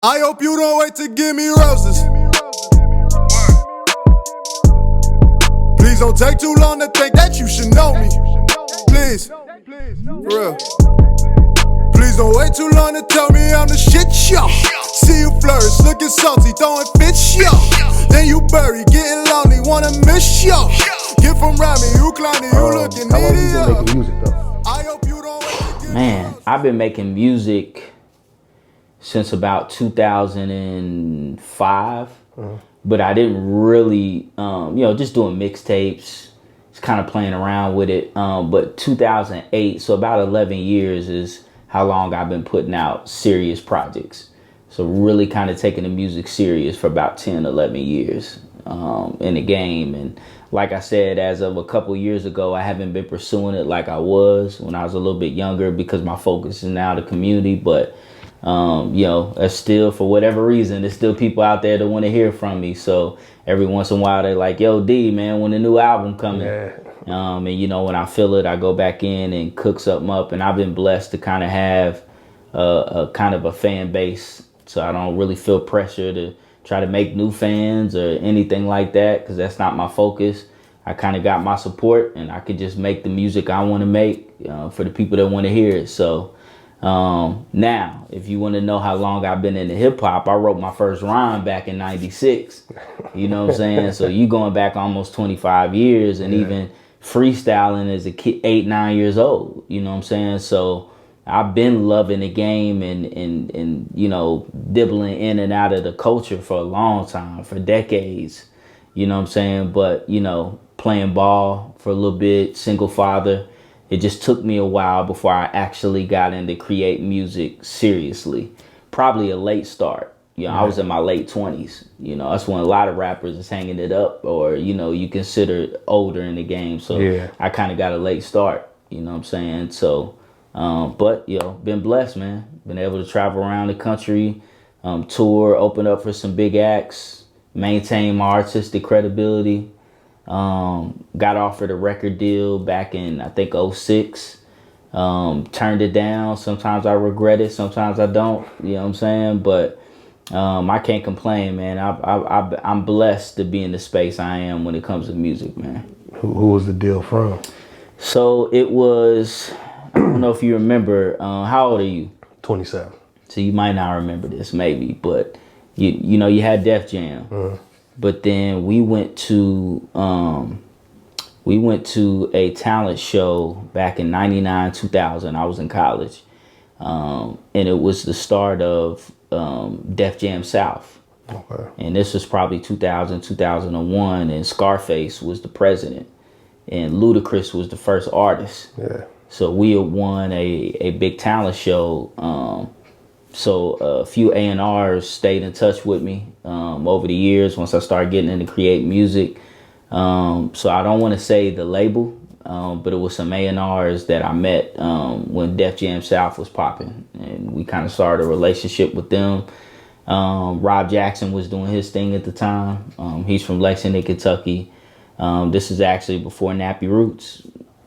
I hope you don't wait to give me roses. Please don't take too long to think that you should know me. Please, for real. Please don't wait too long to tell me I'm the shit, yo. See you flourish, looking salty, throwing fits, yo. Then you bury, getting lonely, wanna miss, yo. Get from around me, you clowny, you looking How long you been idiot. making music though? I hope you don't wait to give me Man, roses. I've been making music since about 2005, but I didn't really, just doing mixtapes, just kind of playing around with it. But 2008, so about 11 years is how long I've been putting out serious projects. So really kind of taking the music serious for about 10, 11 years in the game. And like I said, as of a couple years ago, I haven't been pursuing it like I was when I was a little bit younger because my focus is now the community. But there's still, for whatever reason, there's still people out there that want to hear from me. So every once in a while, they're like, "Yo, D, man, when the new album coming?" Yeah. And when I feel it, I go back in and cook something up. And I've been blessed to kind of have a kind of a fan base, so I don't really feel pressure to try to make new fans or anything like that, because that's not my focus. I kind of got my support, and I could just make the music I want to make for the people that want to hear it. So now, if you want to know how long I've been into hip hop, I wrote my first rhyme back in '96. You know what I'm saying? So you going back almost 25 years, and even freestyling as a kid, 8, 9 years old. You know what I'm saying? So I've been loving the game and dibbling in and out of the culture for a long time, for decades. You know what I'm saying? But playing ball for a little bit, single father. It just took me a while before I actually got into create music seriously. Probably a late start. I was in my late 20s. That's when a lot of rappers is hanging it up, or you consider older in the game. So I kind of got a late start. You know what I'm saying? So, but been blessed, man. Been able to travel around the country, tour, open up for some big acts, maintain my artistic credibility. Got offered a record deal back in, I think, '06. Turned it down. Sometimes I regret it, sometimes I don't. You know what I'm saying? But I can't complain, man. I'm blessed to be in the space I am when it comes to music, man. Who was the deal from? So it was, I don't know if you remember, how old are you? 27. So you might not remember this, maybe, but you had Def Jam. But then we went to a talent show back in '99, 2000. I was in college, and it was the start of Def Jam South. Okay. And this was probably 2000, 2001, and Scarface was the president, and Ludacris was the first artist. Yeah. So we had won a big talent show. So a few A&Rs stayed in touch with me over the years once I started getting into create music. So I don't want to say the label, but it was some A&Rs that I met when Def Jam South was popping. And we kind of started a relationship with them. Rob Jackson was doing his thing at the time. He's from Lexington, Kentucky. This is actually before Nappy Roots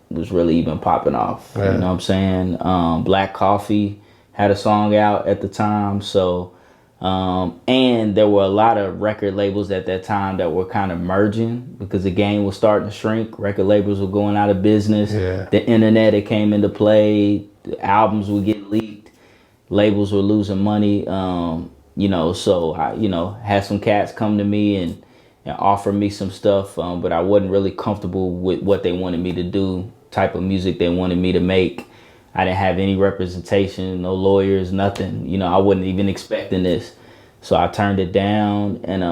was really even popping off. Yeah. You know what I'm saying? Black Coffee had a song out at the time. So, and there were a lot of record labels at that time that were kind of merging because the game was starting to shrink. Record labels were going out of business. Yeah. The internet, it came into play. The albums would get leaked. Labels were losing money. So I, had some cats come to me and offer me some stuff. But I wasn't really comfortable with what they wanted me to do, type of music they wanted me to make. I didn't have any representation, no lawyers, nothing. I wasn't even expecting this. So I turned it down. And,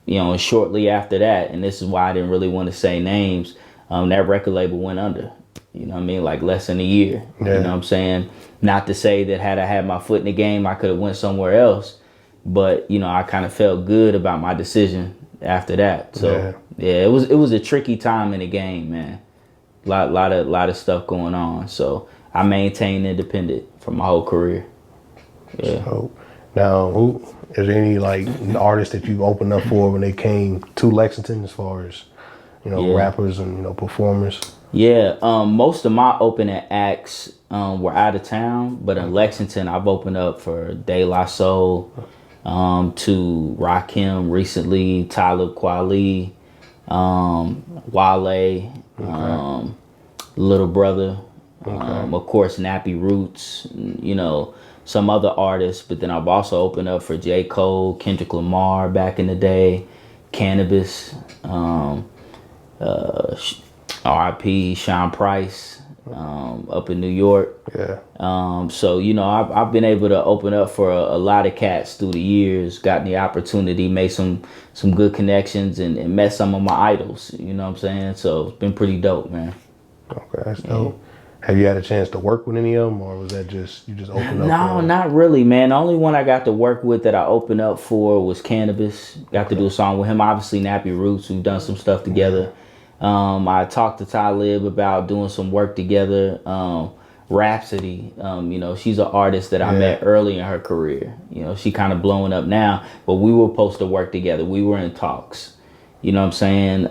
and shortly after that, and this is why I didn't really want to say names, that record label went under. You know what I mean? Like less than a year. Yeah. You know what I'm saying? Not to say that had I had my foot in the game, I could have went somewhere else. But, I kind of felt good about my decision after that. So, it was a tricky time in the game, man. Lot of stuff going on. So I maintained independent for my whole career. Yeah. So now, is there any artists that you opened up for when they came to Lexington, as far as rappers and performers? Yeah. Most of my opening acts were out of town, but in Lexington, I've opened up for De La Soul, to Rakim recently, Talib Kweli, Wale, Little Brother, of course Nappy Roots, some other artists. But then I've also opened up for J.Cole, Kendrick Lamar back in the day, Cannabis, R.I.P. Sean Price, up in New York. Yeah. So I've been able to open up for a lot of cats through the years, gotten the opportunity, made some good connections, and met some of my idols. You know what I'm saying? So it's been pretty dope, man. Okay, that's dope. Have you had a chance to work with any of them, or was that just you just opened up? No, not really, man. The only one I got to work with that I opened up for was Cannabis. Got to do a song with him. Obviously, Nappy Roots. We've done some stuff together. I talked to Talib about doing some work together. Rhapsody, she's an artist that I met early in her career. She kind of blowing up now, but we were supposed to work together. We were in talks. You know what I'm saying?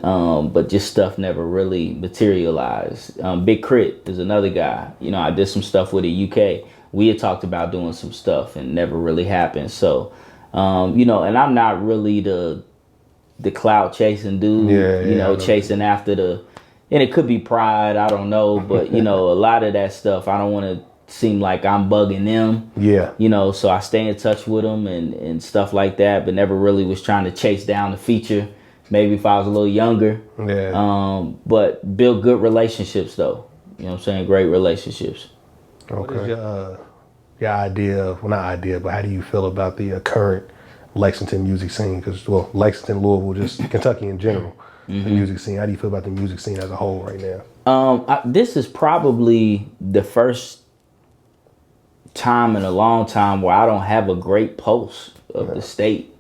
But just stuff never really materialized. Big Crit is another guy. I did some stuff with the UK. We had talked about doing some stuff and never really happened. So, and I'm not really the clout chasing dude, chasing after and it could be pride, I don't know. But, a lot of that stuff, I don't want to seem like I'm bugging them. Yeah. So I stay in touch with them and stuff like that, but never really was trying to chase down the feature. Maybe if I was a little younger. Yeah. But build good relationships, though. You know what I'm saying? Great relationships. Okay. What is your idea of, well, not idea, but how do you feel about the current Lexington music scene? Because, Lexington, Louisville, just Kentucky in general, the music scene. How do you feel about the music scene as a whole right now? This is probably the first time in a long time where I don't have a great pulse of the state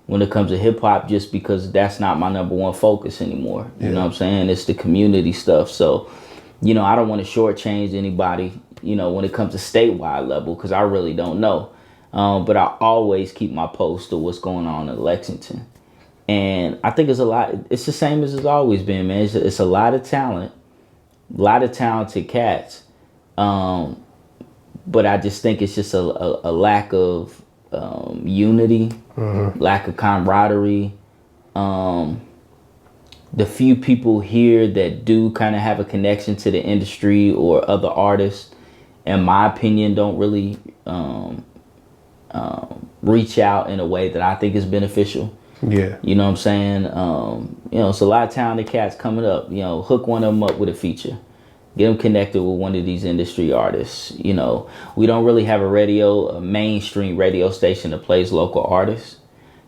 when it comes to hip hop, just because that's not my number one focus anymore. You know what I'm saying? It's the community stuff. So, I don't want to shortchange anybody, when it comes to statewide level, because I really don't know. But I always keep my post of what's going on in Lexington. And I think it's the same as it's always been, man. It's a lot of talent, a lot of talented cats. But I just think it's just a lack of unity, lack of camaraderie. The few people here that do kind of have a connection to the industry or other artists, in my opinion, don't really reach out in a way that I think is beneficial. Yeah. You know what I'm saying? It's a lot of talented cats coming up. Hook one of them up with a feature. Get them connected with one of these industry artists. We don't really have a mainstream radio station that plays local artists.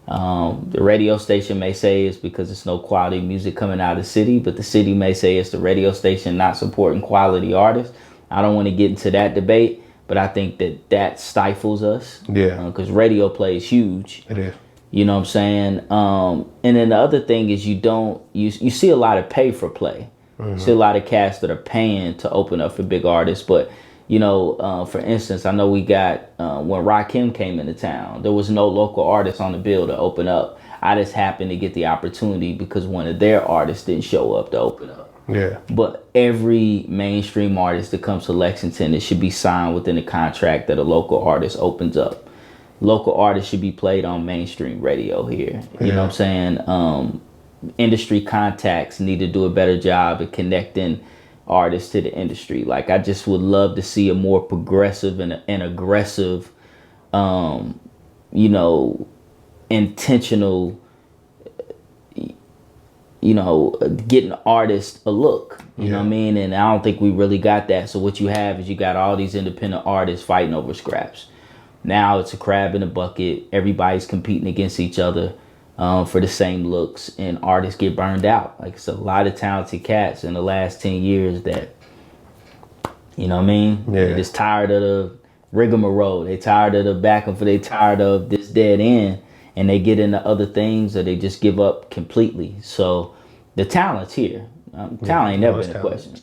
The radio station may say it's because it's no quality music coming out of the city, but the city may say it's the radio station not supporting quality artists. I don't want to get into that debate, but I think that stifles us. Yeah. Because radio play is huge. It is. You know what I'm saying? And then the other thing is you see a lot of pay for play. You see a lot of cats that are paying to open up for big artists. But, for instance, I know we got, when Rakim came into town, there was no local artists on the bill to open up. I just happened to get the opportunity because one of their artists didn't show up to open up. Yeah. But every mainstream artist that comes to Lexington, it should be signed within the contract that a local artist opens up. Local artists should be played on mainstream radio here. You know what I'm saying? Industry contacts need to do a better job at connecting artists to the industry. Like, I just would love to see a more progressive and aggressive, intentional, getting artists a look. You know what I mean? And I don't think we really got that. So what you have is you got all these independent artists fighting over scraps. Now it's a crab in a bucket. Everybody's competing against each other for the same looks, and artists get burned out. Like, it's a lot of talented cats in the last 10 years that, you know what I mean? Yeah. They're just tired of the rigmarole. They tired of the back and forth. They tired of this dead end, and they get into other things, or they just give up completely. So the talent's here. Talent ain't never been a question.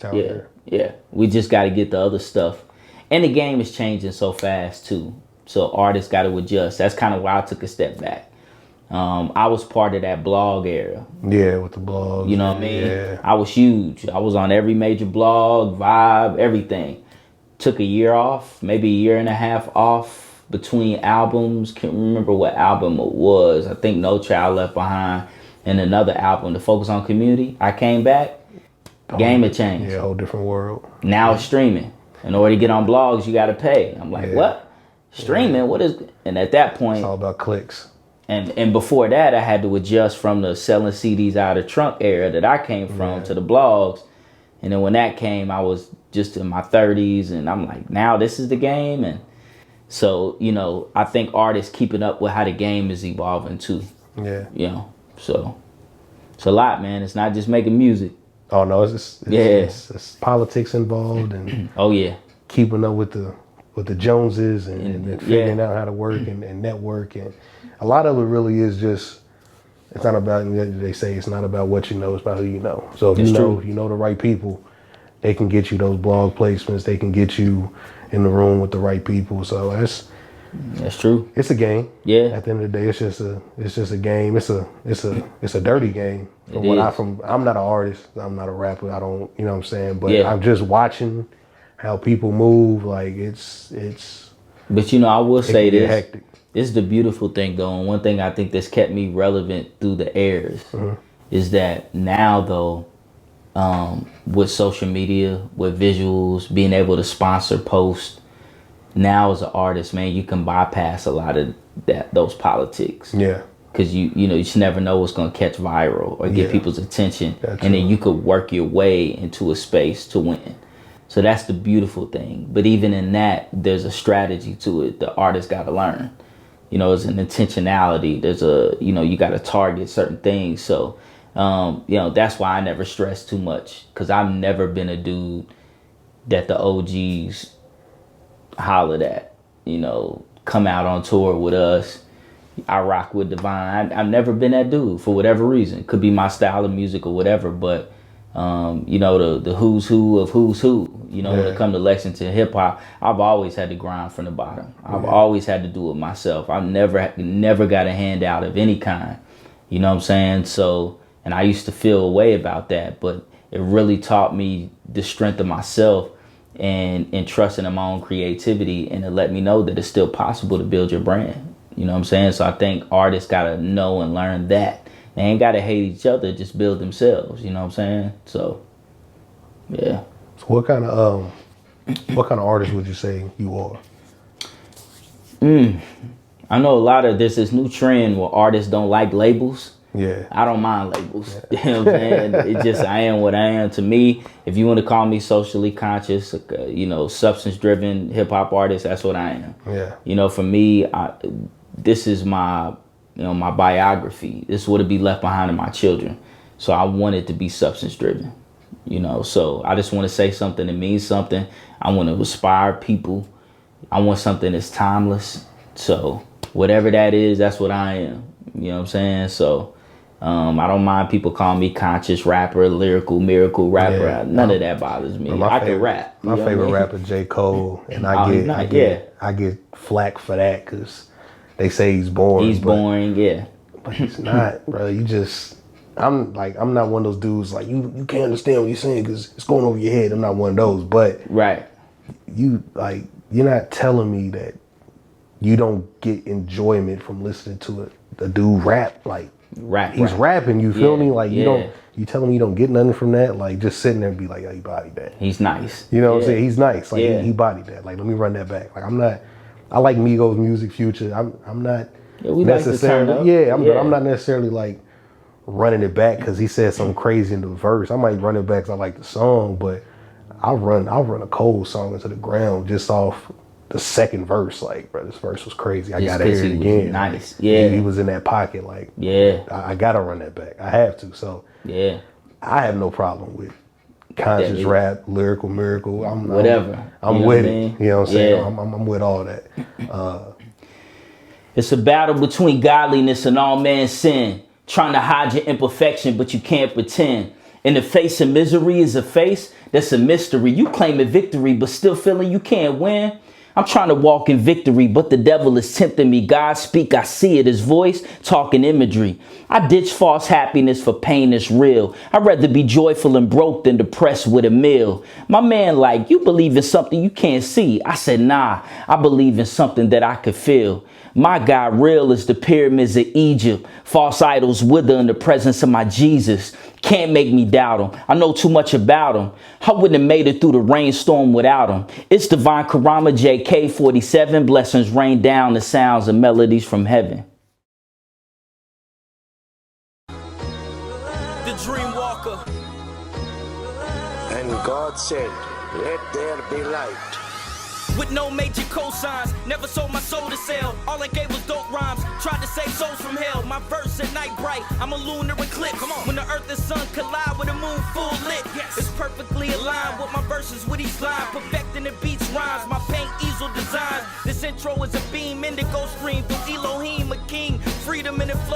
Yeah. We just got to get the other stuff. And the game is changing so fast too. So artists got to adjust. That's kind of why I took a step back. I was part of that blog era. Yeah, with the blogs. You know what I mean? Yeah. I was huge. I was on every major blog, Vibe, everything. Took a year off, maybe a year and a half off, between albums. Can't remember what album it was. I think No Child Left Behind and another album to focus on community. I came back. Game had changed. Yeah, a whole different world. Now it's streaming. In order to get on blogs, you got to pay. I'm like, what? Streaming? What is? And at that point, it's all about clicks. And before that, I had to adjust from the selling CDs out of the trunk era that I came from to the blogs. And then when that came, I was just in my 30s, and I'm like, now this is the game. And so, you know, I think artists keeping up with how the game is evolving too. Yeah. You know, so it's a lot, man. It's not just making music. Oh no, it's politics involved, and oh yeah, keeping up with the Joneses and figuring out how to work and network, and a lot of it really is just, it's not about, they say it's not about what you know, it's about who you know. So if you know the right people, they can get you those blog placements, they can get you in the room with the right people. So that's true. It's a game. Yeah. At the end of the day, it's just a game. It's a dirty game. I'm not an artist. I'm not a rapper. I don't, you know what I'm saying? But I'm just watching how people move. Like it's. But you know, I will say this. Hectic. This is the beautiful thing, though. And one thing I think that's kept me relevant through the eras is that now, though, with social media, with visuals, being able to sponsor posts. Now as an artist, man, you can bypass a lot of those politics. Yeah. Because you just never know what's going to catch viral or get people's attention. And then you could work your way into a space to win. So that's the beautiful thing. But even in that, there's a strategy to it. The artist got to learn. You know, it's an intentionality. There's you got to target certain things. So, that's why I never stress too much. Because I've never been a dude that the OGs hollered at, come out on tour with us. I rock with Devine. I've never been that dude for whatever reason. Could be my style of music or whatever, but the who's who of who's who, when it comes to Lexington hip hop, I've always had to grind from the bottom. I've always had to do it myself. I've never got a handout of any kind. You know what I'm saying? So, and I used to feel a way about that, but it really taught me the strength of myself and trusting in my own creativity, and it let me know that it's still possible to build your brand. You know what I'm saying? So I think artists got to know and learn that. They ain't got to hate each other, just build themselves. You know what I'm saying? So, yeah. So what kind of artist would you say you are? I know there's this new trend where artists don't like labels. Yeah. I don't mind labels. Yeah. You know what I'm saying? It just, I am what I am. To me, if you want to call me socially conscious, substance driven hip hop artist, that's what I am. Yeah. For me, this is my my biography. This would be left behind to my children. So I want it to be substance driven. So I just want to say something that means something. I want to inspire people. I want something that's timeless. So whatever that is, that's what I am. You know what I'm saying? So I don't mind people calling me conscious rapper, lyrical, miracle rapper. Yeah. None of that bothers me. I can rap. My favorite rapper, J.Cole, and I get flack for that because they say he's boring. He's boring, yeah. But he's not, bro. I'm not one of those dudes like you can't understand what you're saying because it's going over your head. I'm not one of those. But you're not telling me that you don't get enjoyment from listening to a dude rap. He's rapping, you feel me? Like you telling me you don't get nothing from that? Like just sitting there and be like, oh, he bodied that. He's nice. You know what I'm saying? He's nice. Like he bodied that. Like let me run that back. Like I like Migos music, Future. I'm not necessarily I'm not necessarily like running it back because he said something crazy in the verse. I might run it back because I like the song, but I'll run a Cole song into the ground just off the second verse. Like, bro, this verse was crazy. I gotta hear it again. Nice. Like, he was in that pocket. Like, I gotta run that back. I have to. So I have no problem with conscious rap, lyrical, miracle. I'm with it. You know what I'm saying? I'm with all that. It's a battle between godliness and all man's sin. Trying to hide your imperfection, but you can't pretend. In the face of misery is a face that's a mystery. You claiming victory, but still feeling you can't win. I'm trying to walk in victory, but the devil is tempting me. God speak, I see it, his voice, talking imagery. I ditch false happiness for pain that's real. I'd rather be joyful and broke than depressed with a meal. My man like, you believe in something you can't see. I said, nah, I believe in something that I could feel. My God real is the pyramids of Egypt. False idols wither in the presence of my Jesus. Can't make me doubt him. I know too much about him. I wouldn't have made it through the rainstorm without him. It's Devine Carama, J.K. 47. Blessings rain down the sounds and melodies from heaven. The Dream Walker. And God said, let there be light. With no major cosigns, never sold my soul to sell. All I gave was dope rhymes, tried to save souls from hell. My verse at night bright, I'm a lunar eclipse. Come on. When the earth and sun collide with a moon full lit, yes. It's perfectly aligned with my verses with each line. Perfecting the beats rhymes, my paint easel designs. This intro is a beam, indigo stream through